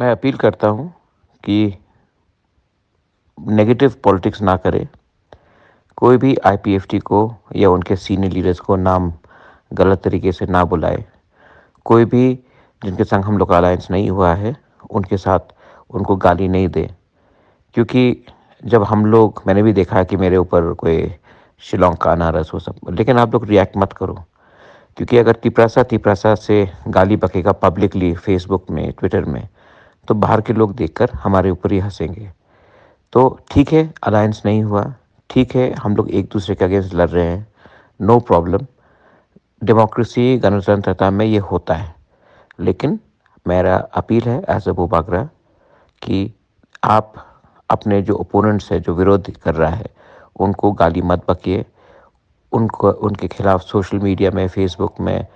मैं अपील करता हूँ कि नेगेटिव पॉलिटिक्स ना करें। कोई भी आईपीएफटी को या उनके सीनियर लीडर्स को नाम गलत तरीके से ना बुलाए। कोई भी जिनके संग हम लोग का अलायंस नहीं हुआ है, उनके साथ उनको गाली नहीं दे। क्योंकि जब हम लोग मैंने भी देखा है कि मेरे ऊपर कोई शिलोंग का अनारस हो सब, लेकिन आप लोग रिएक्ट मत करो। क्योंकि अगर तिपरासा से गाली बकेगा पब्लिकली फेसबुक में, ट्विटर में, तो बाहर के लोग देखकर हमारे ऊपर ही हँसेंगे। तो ठीक है, अलायंस नहीं हुआ, ठीक है, हम लोग एक दूसरे के अगेंस्ट लड़ रहे हैं, नो प्रॉब्लम। डेमोक्रेसी, गणतंत्रता में ये होता है। लेकिन मेरा अपील है एज अबू बागरा कि आप अपने जो ओपोनेंट्स है, जो विरोध कर रहा है, उनको गाली मत बकिए। उनको उनके खिलाफ सोशल मीडिया में, फेसबुक में,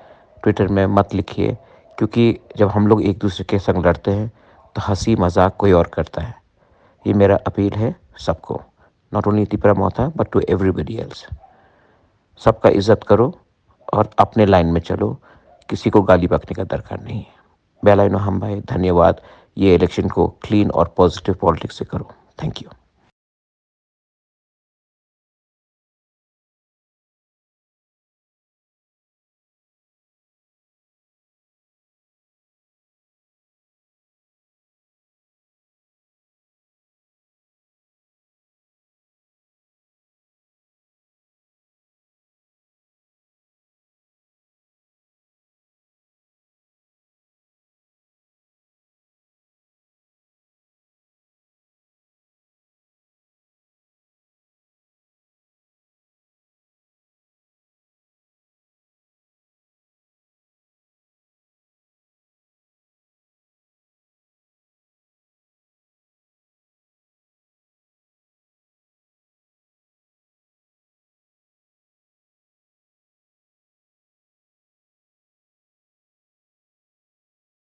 ट्विटर में मत लिखिए। क्योंकि जब हम लोग एक दूसरे के संग लड़ते हैं तो हंसी मजाक कोई और करता है। ये मेरा अपील है सबको, not only Tipra Motha but to everybody else. सबका इज्जत करो और अपने लाइन में चलो, किसी को गाली बकने का दरकार नहीं है। बेलाइनो हम भाई, धन्यवाद। ये इलेक्शन को क्लीन और पॉजिटिव पॉलिटिक्स से करो। Thank you.